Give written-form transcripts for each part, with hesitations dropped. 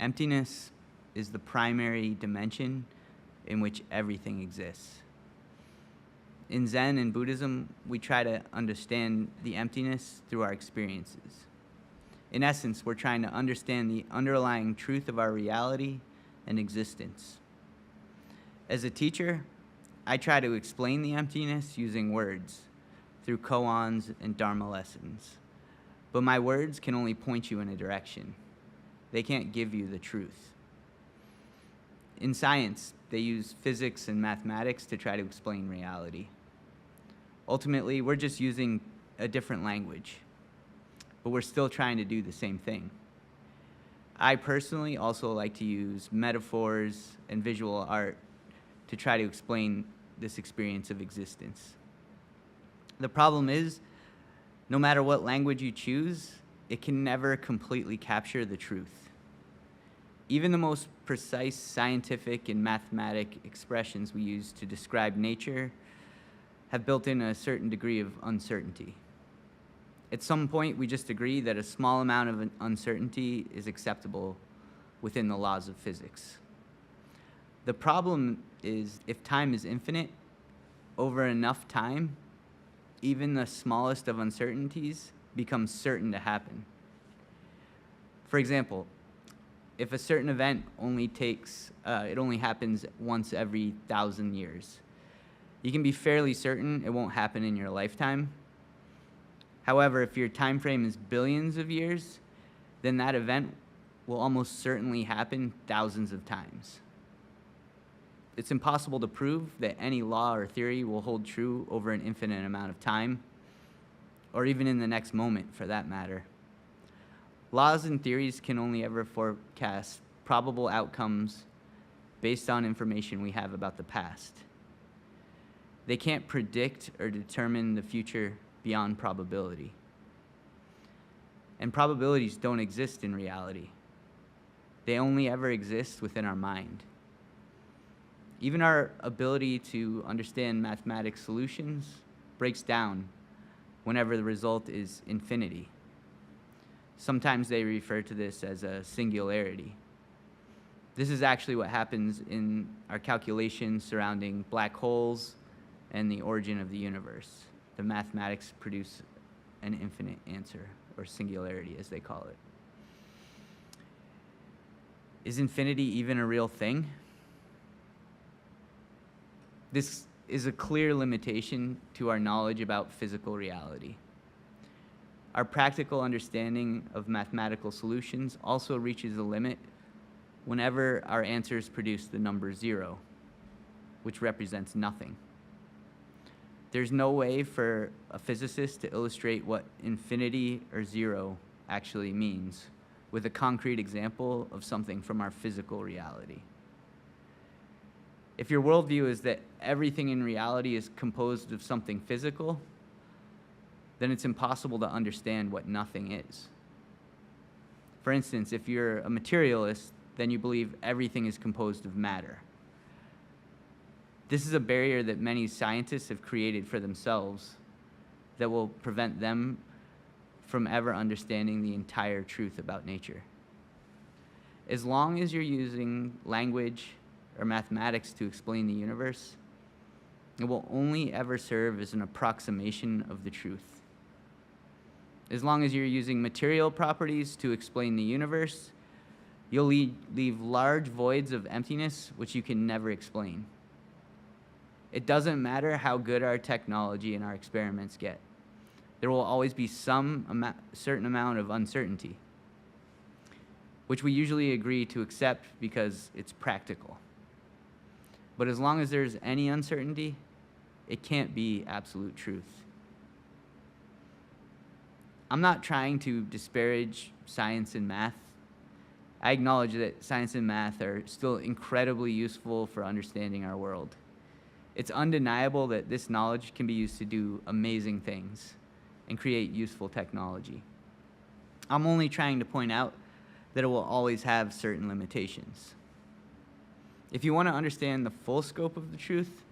Emptiness is the primary dimension in which everything exists. In Zen and Buddhism, we try to understand the emptiness through our experiences. In essence, we're trying to understand the underlying truth of our reality and existence. As a teacher, I try to explain the emptiness using words through koans and Dharma lessons. But my words can only point you in a direction. They can't give you the truth. In science, they use physics and mathematics to try to explain reality. Ultimately, we're just using a different language, but we're still trying to do the same thing. I personally also like to use metaphors and visual art to try to explain this experience of existence. The problem is, no matter what language you choose, it can never completely capture the truth. Even the most precise scientific and mathematic expressions we use to describe nature have built in a certain degree of uncertainty. At some point, we just agree that a small amount of uncertainty is acceptable within the laws of physics. The problem is, if time is infinite, over enough time, even the smallest of uncertainties becomes certain to happen. For example, if a certain event only happens once every 1,000 years, you can be fairly certain it won't happen in your lifetime. However, if your time frame is billions of years, then that event will almost certainly happen thousands of times. It's impossible to prove that any law or theory will hold true over an infinite amount of time, or even in the next moment for that matter. Laws and theories can only ever forecast probable outcomes based on information we have about the past. They can't predict or determine the future beyond probability. And probabilities don't exist in reality. They only ever exist within our mind. Even our ability to understand mathematical solutions breaks down whenever the result is infinity. Sometimes they refer to this as a singularity. This is actually what happens in our calculations surrounding black holes and the origin of the universe. The mathematics produce an infinite answer, or singularity as they call it. Is infinity even a real thing? This is a clear limitation to our knowledge about physical reality. Our practical understanding of mathematical solutions also reaches a limit whenever our answers produce the number 0, which represents nothing. There's no way for a physicist to illustrate what infinity or 0 actually means with a concrete example of something from our physical reality. If your worldview is that everything in reality is composed of something physical, then it's impossible to understand what nothing is. For instance, if you're a materialist, then you believe everything is composed of matter. This is a barrier that many scientists have created for themselves that will prevent them from ever understanding the entire truth about nature. As long as you're using language or mathematics to explain the universe, it will only ever serve as an approximation of the truth. As long as you're using material properties to explain the universe, you'll leave large voids of emptiness which you can never explain. It doesn't matter how good our technology and our experiments get. There will always be some certain amount of uncertainty, which we usually agree to accept because it's practical. But as long as there's any uncertainty, it can't be absolute truth. I'm not trying to disparage science and math. I acknowledge that science and math are still incredibly useful for understanding our world. It's undeniable that this knowledge can be used to do amazing things and create useful technology. I'm only trying to point out that it will always have certain limitations. If you want to understand the full scope of the truth,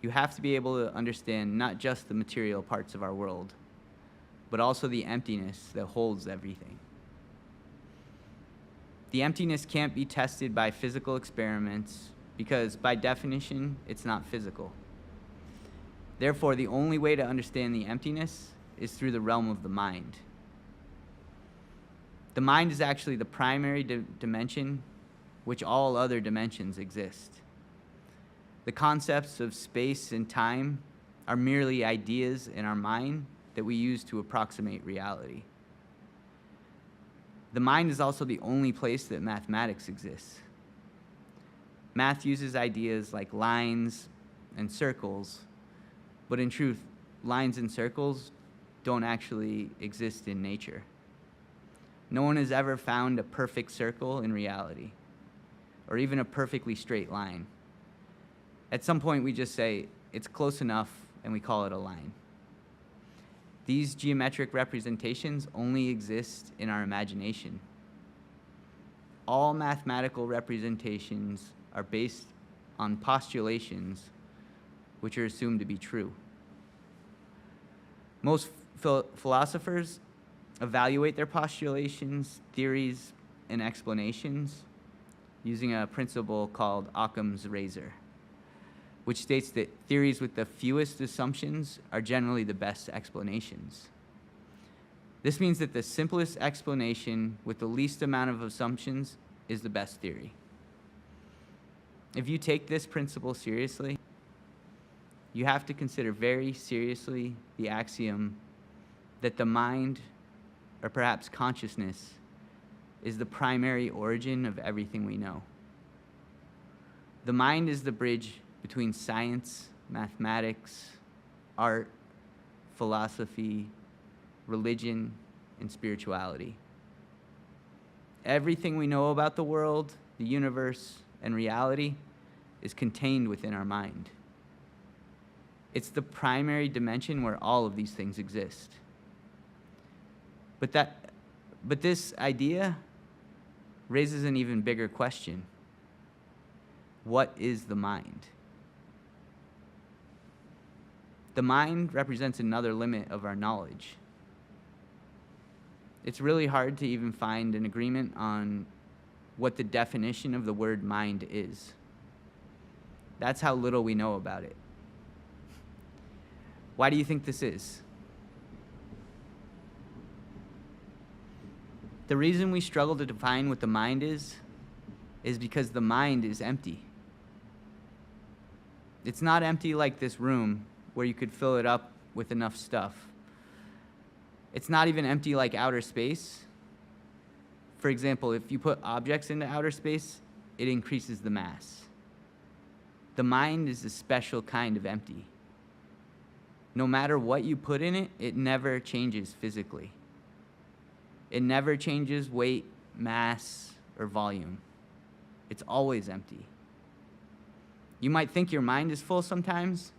you have to be able to understand not just the material parts of our world, but also the emptiness that holds everything. The emptiness can't be tested by physical experiments because, by definition, it's not physical. Therefore, the only way to understand the emptiness is through the realm of the mind. The mind is actually the primary dimension which all other dimensions exist. The concepts of space and time are merely ideas in our mind that we use to approximate reality. The mind is also the only place that mathematics exists. Math uses ideas like lines and circles, but in truth, lines and circles don't actually exist in nature. No one has ever found a perfect circle in reality, or even a perfectly straight line. At some point, we just say, it's close enough, and we call it a line. These geometric representations only exist in our imagination. All mathematical representations are based on postulations which are assumed to be true. Most philosophers evaluate their postulations, theories, and explanations using a principle called Occam's razor, which states that theories with the fewest assumptions are generally the best explanations. This means that the simplest explanation with the least amount of assumptions is the best theory. If you take this principle seriously, you have to consider very seriously the axiom that the mind, or perhaps consciousness, is the primary origin of everything we know. The mind is the bridge between science, mathematics, art, philosophy, religion, and spirituality. Everything we know about the world, the universe, and reality is contained within our mind. It's the primary dimension where all of these things exist. But this idea raises an even bigger question. What is the mind? The mind represents another limit of our knowledge. It's really hard to even find an agreement on what the definition of the word mind is. That's how little we know about it. Why do you think this is? The reason we struggle to define what the mind is because the mind is empty. It's not empty like this room where you could fill it up with enough stuff. It's not even empty like outer space. For example, if you put objects into outer space, it increases the mass. The mind is a special kind of empty. No matter what you put in it, it never changes physically. It never changes weight, mass, or volume. It's always empty. You might think your mind is full sometimes,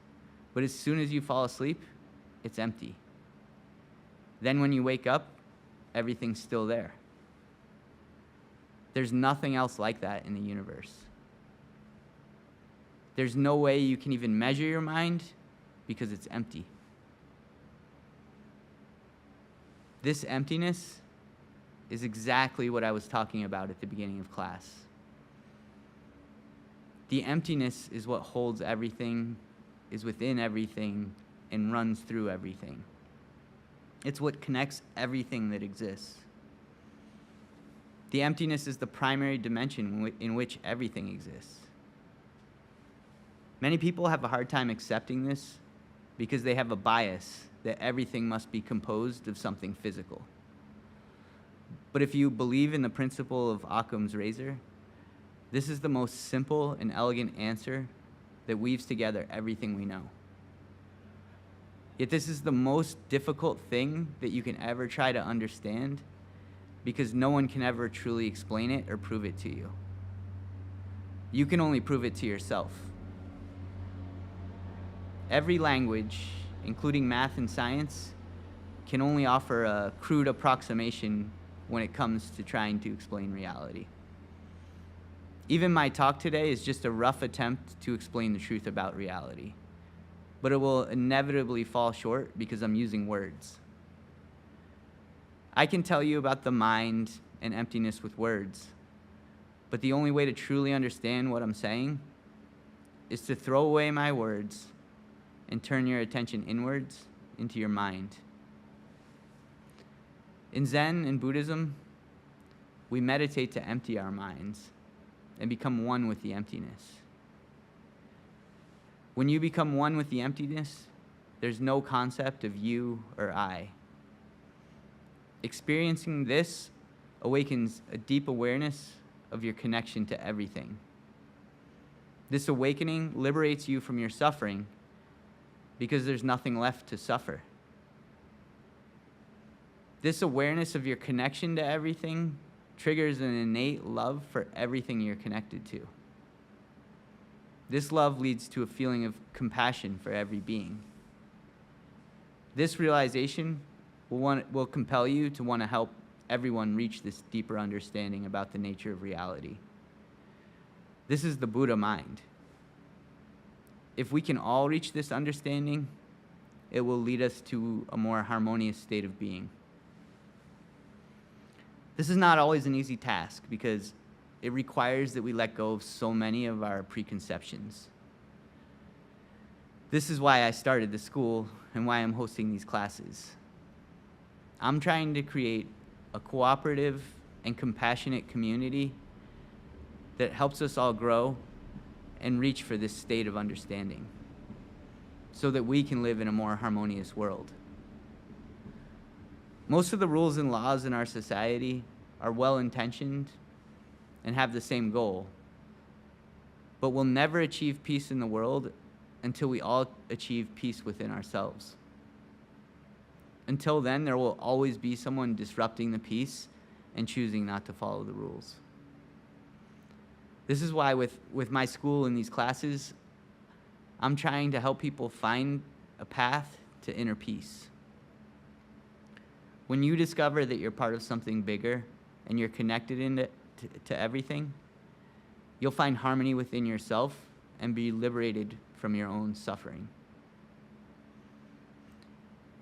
but as soon as you fall asleep, it's empty. Then when you wake up, everything's still there. There's nothing else like that in the universe. There's no way you can even measure your mind because it's empty. This emptiness is exactly what I was talking about at the beginning of class. The emptiness is what holds everything, is within everything, and runs through everything. It's what connects everything that exists. The emptiness is the primary dimension in which everything exists. Many people have a hard time accepting this because they have a bias that everything must be composed of something physical. But if you believe in the principle of Occam's razor, this is the most simple and elegant answer that weaves together everything we know. Yet this is the most difficult thing that you can ever try to understand because no one can ever truly explain it or prove it to you. You can only prove it to yourself. Every language, including math and science, can only offer a crude approximation when it comes to trying to explain reality. Even my talk today is just a rough attempt to explain the truth about reality, but it will inevitably fall short because I'm using words. I can tell you about the mind and emptiness with words, But the only way to truly understand what I'm saying is to throw away my words and turn your attention inwards into your mind. In Zen and Buddhism, we meditate to empty our minds and become one with the emptiness. When you become one with the emptiness, there's no concept of you or I. Experiencing this awakens a deep awareness of your connection to everything. This awakening liberates you from your suffering because there's nothing left to suffer. This awareness of your connection to everything triggers an innate love for everything you're connected to. This love leads to a feeling of compassion for every being. This realization will compel you to want to help everyone reach this deeper understanding about the nature of reality. This is the Buddha mind. If we can all reach this understanding, it will lead us to a more harmonious state of being. This is not always an easy task because it requires that we let go of so many of our preconceptions. This is why I started the school and why I'm hosting these classes. I'm trying to create a cooperative and compassionate community that helps us all grow and reach for this state of understanding so that we can live in a more harmonious world. Most of the rules and laws in our society are well-intentioned and have the same goal, but we'll never achieve peace in the world until we all achieve peace within ourselves. Until then, there will always be someone disrupting the peace and choosing not to follow the rules. This is why with my school and these classes, I'm trying to help people find a path to inner peace. When you discover that you're part of something bigger and you're connected to everything, you'll find harmony within yourself and be liberated from your own suffering.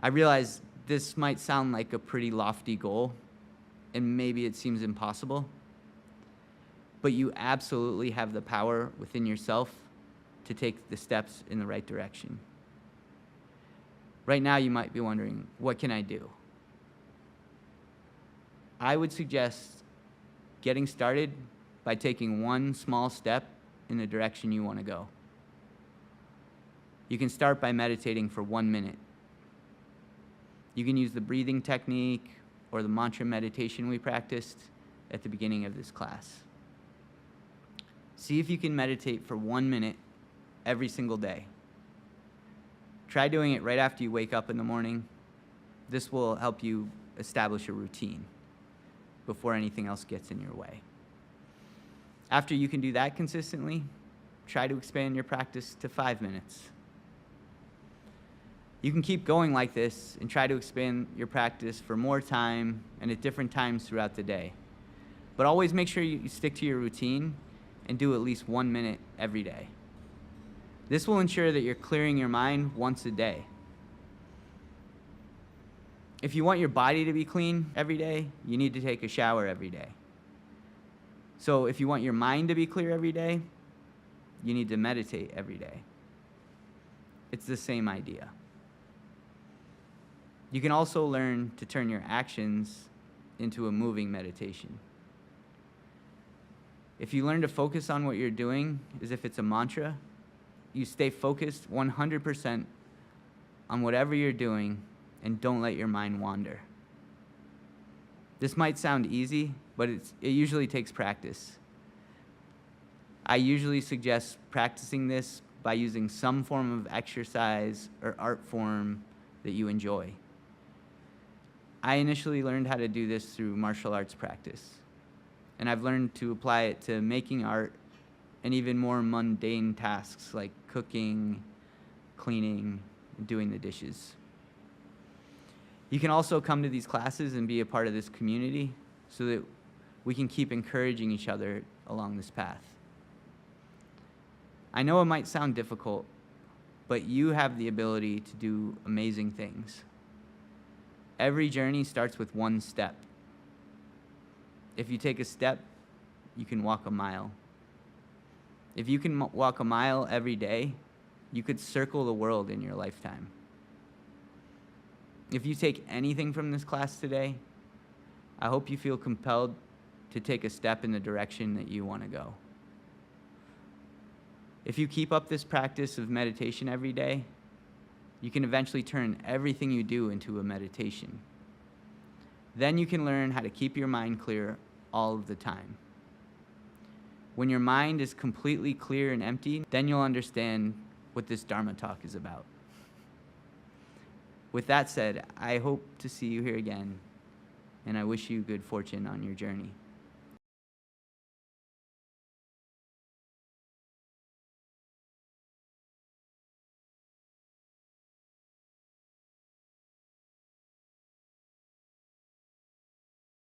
I realize this might sound like a pretty lofty goal, and maybe it seems impossible, but you absolutely have the power within yourself to take the steps in the right direction. Right now, you might be wondering, what can I do? I would suggest getting started by taking one small step in the direction you want to go. You can start by meditating for 1 minute. You can use the breathing technique or the mantra meditation we practiced at the beginning of this class. See if you can meditate for 1 minute every single day. Try doing it right after you wake up in the morning. This will help you establish a routine before anything else gets in your way. After you can do that consistently, try to expand your practice to 5 minutes. You can keep going like this and try to expand your practice for more time and at different times throughout the day. But always make sure you stick to your routine and do at least 1 minute every day. This will ensure that you're clearing your mind once a day. If you want your body to be clean every day, you need to take a shower every day. So if you want your mind to be clear every day, you need to meditate every day. It's the same idea. You can also learn to turn your actions into a moving meditation. If you learn to focus on what you're doing as if it's a mantra, you stay focused 100% on whatever you're doing and don't let your mind wander. This might sound easy, but it usually takes practice. I usually suggest practicing this by using some form of exercise or art form that you enjoy. I initially learned how to do this through martial arts practice, and I've learned to apply it to making art and even more mundane tasks like cooking, cleaning, and doing the dishes. You can also come to these classes and be a part of this community so that we can keep encouraging each other along this path. I know it might sound difficult, but you have the ability to do amazing things. Every journey starts with one step. If you take a step, you can walk a mile. If you can walk a mile every day, you could circle the world in your lifetime. If you take anything from this class today, I hope you feel compelled to take a step in the direction that you want to go. If you keep up this practice of meditation every day, you can eventually turn everything you do into a meditation. Then you can learn how to keep your mind clear all of the time. When your mind is completely clear and empty, then you'll understand what this Dharma Talk is about. With that said, I hope to see you here again, and I wish you good fortune on your journey.